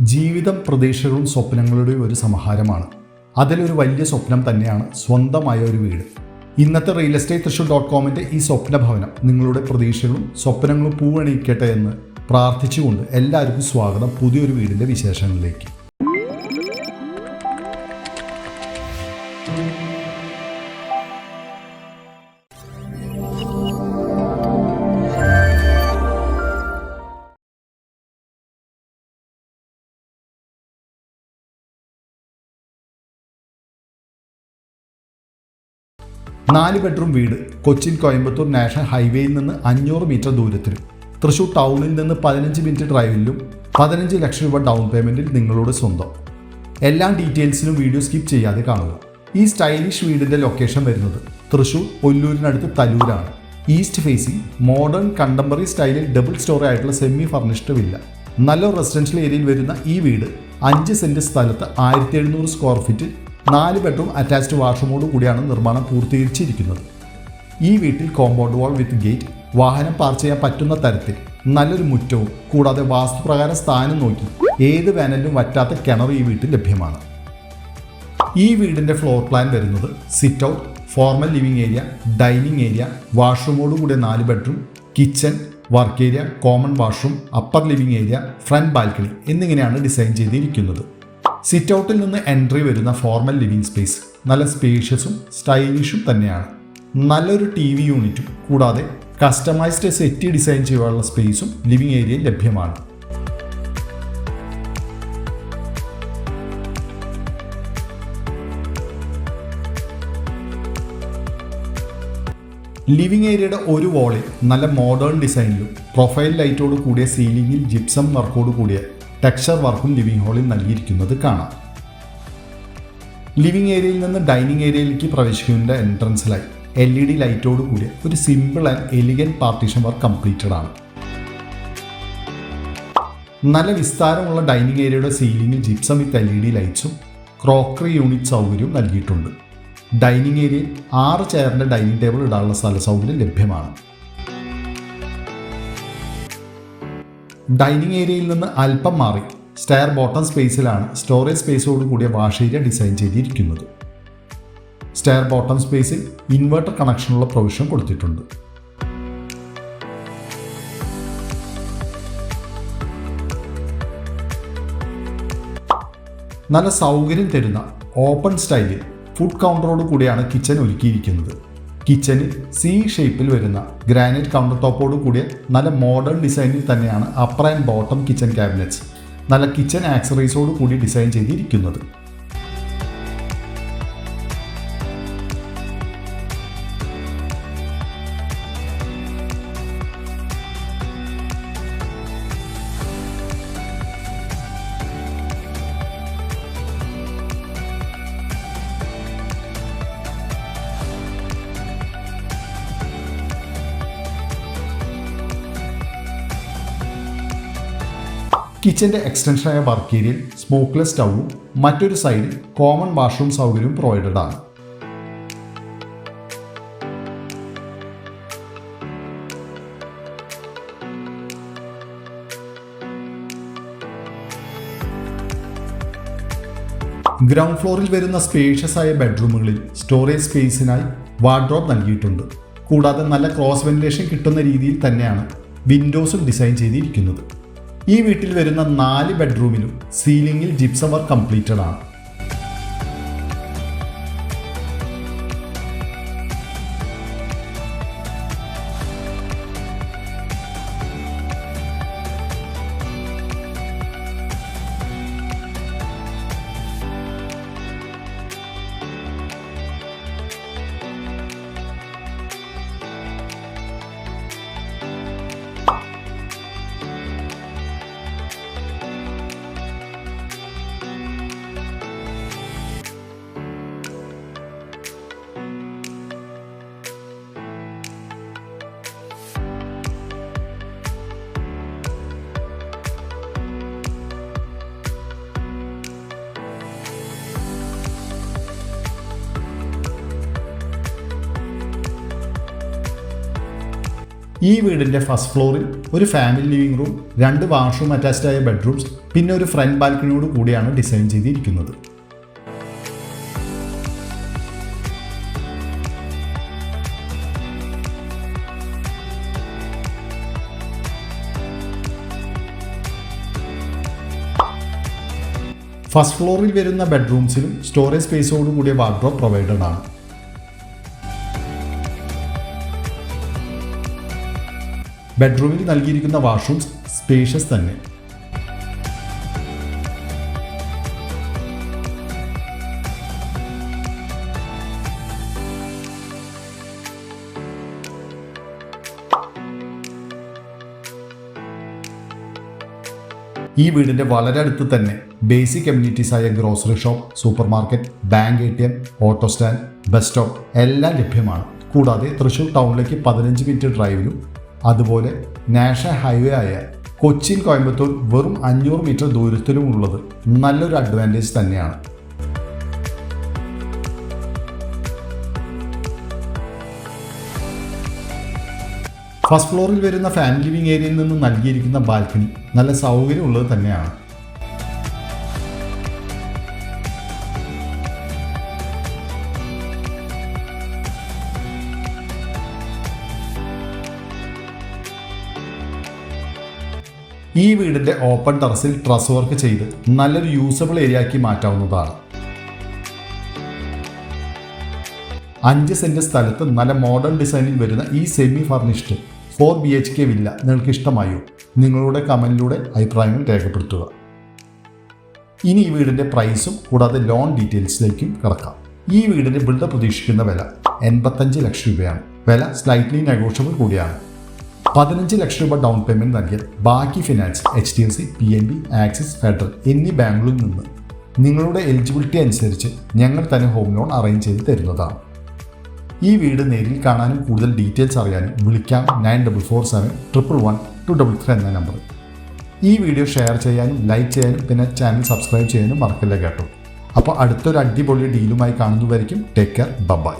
ജീവിതം പ്രതീക്ഷകളും സ്വപ്നങ്ങളുടെയും ഒരു സമാഹാരമാണ്. അതിലൊരു വലിയ സ്വപ്നം തന്നെയാണ് സ്വന്തമായ ഒരു വീട്. ഇന്നത്തെ റിയൽ എസ്റ്റേറ്റ് തൃശ്ശൂർ.comന്റെ ഈ സ്വപ്ന ഭവനം നിങ്ങളുടെ പ്രതീക്ഷകളും സ്വപ്നങ്ങളും പൂവണിയിക്കട്ടെ എന്ന് പ്രാർത്ഥിച്ചുകൊണ്ട് എല്ലാവർക്കും സ്വാഗതം പുതിയൊരു വീടിൻ്റെ വിശേഷങ്ങളിലേക്ക്. നാല് ബെഡ്റൂം വീട് കൊച്ചിൻ കോയമ്പത്തൂർ നാഷണൽ ഹൈവേയിൽ നിന്ന് 500 മീറ്റർ ദൂരത്തിലും തൃശ്ശൂർ ടൗണിൽ നിന്ന് 15 മിനിറ്റ് ഡ്രൈവിലും 15 ലക്ഷം രൂപ ഡൗൺ പേയ്മെൻറ്റിൽ നിങ്ങളുടെ സ്വന്തം. എല്ലാ ഡീറ്റെയിൽസിനും വീഡിയോ സ്കിപ്പ് ചെയ്യാതെ കാണുക. ഈ സ്റ്റൈലിഷ് വീടിൻ്റെ ലൊക്കേഷൻ വരുന്നത് തൃശ്ശൂർ ഒല്ലൂരിനടുത്ത് തലൂരാണ്. ഈസ്റ്റ് ഫേസിംഗ് മോഡേൺ കണ്ടംപററി സ്റ്റൈലിൽ ഡബിൾ സ്റ്റോറി ആയിട്ടുള്ള സെമി ഫർണിഷ്ഡ് വില്ല. നല്ലൊരു റെസിഡൻഷ്യൽ ഏരിയയിൽ വരുന്ന ഈ വീട് 5 സെൻറ്റ് സ്ഥലത്ത് 1700 സ്ക്വയർ ഫീറ്റിൽ 4 ബെഡ്റൂം അറ്റാച്ച്ഡ് വാഷ്റൂമോട് കൂടിയാണ് നിർമ്മാണം പൂർത്തീകരിച്ചിരിക്കുന്നത്. ഈ വീട്ടിൽ കോമ്പൗണ്ട് വാൾ വിത്ത് ഗേറ്റ്, വാഹനം പാർക്ക് ചെയ്യാൻ പറ്റുന്ന തരത്തിൽ നല്ലൊരു മുറ്റവും കൂടാതെ വാസ്തുപ്രകാരം സ്ഥാനം നോക്കി ഏത് വേനലിലും വറ്റാത്ത കിണർ ഈ വീട്ടിൽ ലഭ്യമാണ്. ഈ വീടിൻ്റെ ഫ്ലോർ പ്ലാൻ വരുന്നത് sit out, formal living area, dining area, വാഷ്റൂമോട് കൂടിയ 4 bedroom, kitchen, work area, common washroom, upper living area, front balcony എന്നിങ്ങനെയാണ് ഡിസൈൻ ചെയ്തിരിക്കുന്നത്. സിറ്റ് ഔട്ടിൽ നിന്ന് എൻട്രി വരുന്ന ഫോർമൽ ലിവിംഗ് സ്പേസ് നല്ല സ്പേഷ്യസും സ്റ്റൈലിഷും തന്നെയാണ്. നല്ലൊരു TV യൂണിറ്റും കൂടാതെ കസ്റ്റമൈസ്ഡ് സെറ്റി ഡിസൈൻ ചെയ്യാനുള്ള സ്പേസും ലിവിംഗ് ഏരിയയിൽ ലഭ്യമാണ്. ലിവിംഗ് ഏരിയയുടെ ഒരു വോളിൽ നല്ല മോഡേൺ ഡിസൈനിലും പ്രൊഫൈൽ ലൈറ്റോട് കൂടിയ സീലിംഗിൽ ജിപ്സം വർക്കോട് കൂടിയ ടെക്സ്ചർ വർക്കും ലിവിംഗ് ഹാളിൽ നൽകിയിരിക്കുന്നത് കാണാം. ലിവിംഗ് ഏരിയയിൽ നിന്ന് ഡൈനിങ് ഏരിയയിലേക്ക് പ്രവേശിക്കുന്നതിൻ്റെ എൻട്രൻസിലായി LED ലൈറ്റോട് കൂടിയ ഒരു simple and elegant partition work completed ആണ്. നല്ല വിസ്താരമുള്ള ഡൈനിങ് ഏരിയയുടെ സീലിംഗിൽ ജിപ്സം വിത്ത് LED ലൈറ്റ്സും ക്രോക്കറി യൂണിറ്റ് സൗകര്യവും നൽകിയിട്ടുണ്ട്. ഡൈനിങ് ഏരിയയിൽ 6 ചെയറിൻ്റെ ഡൈനിങ് ടേബിൾ ഇടാനുള്ള സ്ഥല സൗകര്യം ലഭ്യമാണ്. ഡൈനിങ് ഏരിയയിൽ നിന്ന് അല്പം മാറി സ്റ്റെയർ ബോട്ടം സ്പേസിലാണ് സ്റ്റോറേജ് സ്പേസോട് കൂടിയ വാഷ് ഏരിയ ഡിസൈൻ ചെയ്തിരിക്കുന്നത്. സ്റ്റെയർ ബോട്ടം സ്പേസിൽ ഇൻവെർട്ടർ കണക്ഷനുള്ള പ്രൊവിഷൻ കൊടുത്തിട്ടുണ്ട്. നല്ല സൗകര്യം തരുന്ന ഓപ്പൺ സ്റ്റൈലിൽ ഫുഡ് കൗണ്ടറോട് കൂടിയാണ് കിച്ചൺ ഒരുക്കിയിരിക്കുന്നത്. കിച്ചണിൽ C ഷേപ്പിൽ വരുന്ന ഗ്രാനൈറ്റ് കൗണ്ടർ ടോപ്പോട് കൂടിയ നല്ല മോഡേൺ ഡിസൈനിൽ തന്നെയാണ് upper and bottom kitchen cabinets നല്ല കിച്ചൺ ആക്സറീസോട് കൂടി ഡിസൈൻ ചെയ്തിരിക്കുന്നത്. കിച്ചൻ്റെ എക്സ്റ്റൻഷനായ വർക്ക് ഏരിയയിൽ സ്മോക്ക്ലെസ് സ്റ്റൗവും മറ്റൊരു സൈഡിൽ കോമൺ വാഷ്റൂം സൗകര്യവും പ്രൊവൈഡഡ് ആണ്. ഗ്രൗണ്ട് ഫ്ലോറിൽ വരുന്ന സ്പേഷ്യസ് ആയ ബെഡ്റൂമുകളിൽ സ്റ്റോറേജ് സ്പേസിനായി വാർഡ്രോബ് നൽകിയിട്ടുണ്ട്. കൂടാതെ നല്ല ക്രോസ് വെന്റിലേഷൻ കിട്ടുന്ന രീതിയിൽ തന്നെയാണ് വിൻഡോസും ഡിസൈൻ ചെയ്തിരിക്കുന്നത്. ഈ വീട്ടിൽ വരുന്ന 4 ബെഡ്റൂമിലും സീലിംഗിൽ ജിപ്സം വർക്ക് കംപ്ലീറ്റഡ് ആണ്. ഈ വീടിൻ്റെ ഫസ്റ്റ് ഫ്ലോറിൽ ഒരു family living room, 2 washroom attached ആയ ബെഡ്റൂംസ്, പിന്നെ ഒരു ഫ്രണ്ട് ബാൽക്കണിയോട് കൂടിയാണ് ഡിസൈൻ ചെയ്തിരിക്കുന്നത്. ഫസ്റ്റ് ഫ്ലോറിൽ വരുന്ന ബെഡ്റൂംസിലും സ്റ്റോറേജ് സ്പേസോട് കൂടിയ വാർഡ്രോബ് പ്രൊവൈഡഡ് ആണ്. ബെഡ്റൂമിൽ നൽകിയിരിക്കുന്ന വാഷ്റൂംസ് സ്പേഷ്യസ് തന്നെ. ഈ വീടിൻ്റെ വളരെ അടുത്ത് തന്നെ ബേസിക് കമ്മ്യൂണിറ്റീസ് ആയ grocery shop, super market, bank, ATM, auto stand, bus stop എല്ലാം ലഭ്യമാണ്. കൂടാതെ തൃശ്ശൂർ ടൗണിലേക്ക് 15 മിനിറ്റ് ഡ്രൈവിലും അതുപോലെ നാഷണൽ ഹൈവേ ആയ കൊച്ചിൻ കോയമ്പത്തൂർ വെറും 500 മീറ്റർ ദൂരത്തിലും ഉള്ളത് നല്ലൊരു അഡ്വാൻറ്റേജ് തന്നെയാണ്. ഫസ്റ്റ് ഫ്ലോറിൽ വരുന്ന ഫാമിലി ലിവിംഗ് ഏരിയയിൽ നിന്ന് നൽകിയിരിക്കുന്ന ബാൽക്കണി നല്ല സൗകര്യമുള്ളത് തന്നെയാണ്. ഈ വീടിൻ്റെ ഓപ്പൺ ടെറസിൽ ട്രസ് വർക്ക് ചെയ്ത് നല്ലൊരു യൂസബിൾ ഏരിയയാക്കി മാറ്റാവുന്നതാണ്. 5 സെൻറ്റ് സ്ഥലത്ത് നല്ല മോഡേൺ ഡിസൈനിൽ വരുന്ന ഈ സെമി ഫർണിഷ്ഡ് 4 BHK വില്ല നിങ്ങൾക്ക് ഇഷ്ടമായോ? നിങ്ങളുടെ കമൻറ്റിലൂടെ അഭിപ്രായങ്ങൾ രേഖപ്പെടുത്തുക. ഇനി ഈ വീടിൻ്റെ പ്രൈസും കൂടാതെ ലോൺ ഡീറ്റെയിൽസിലേക്കും കിടക്കാം. ഈ വീടിൻ്റെ ബിൽഡർ പ്രതീക്ഷിക്കുന്ന വില 85 ലക്ഷം രൂപയാണ്. വില സ്ലൈറ്റ്ലി നെഗോഷ്യബിൾ കൂടിയാണ്. 15 ലക്ഷം രൂപ ഡൗൺ പേയ്മെൻറ്റ് നൽകിയാൽ ബാക്കി finance HDFC, PNB, axis, federal എന്നീ ബാങ്കുകളിൽ നിന്ന് നിങ്ങളുടെ എലിജിബിലിറ്റി അനുസരിച്ച് ഞങ്ങൾ തന്നെ ഹോം ലോൺ അറേഞ്ച് ചെയ്ത് തരുന്നതാണ്. ഈ വീട് നേരിൽ കാണാനും കൂടുതൽ ഡീറ്റെയിൽസ് അറിയാനും വിളിക്കാം 9447111233 എന്ന നമ്പർ. ഈ വീഡിയോ ഷെയർ ചെയ്യാനും ലൈക്ക് ചെയ്യാനും പിന്നെ ചാനൽ സബ്സ്ക്രൈബ് ചെയ്യാനും മറക്കില്ല കേട്ടോ. അപ്പോൾ അടുത്തൊരു അടിപൊളി ഡീലുമായി കാണുന്നതായിരിക്കും. Take care, by.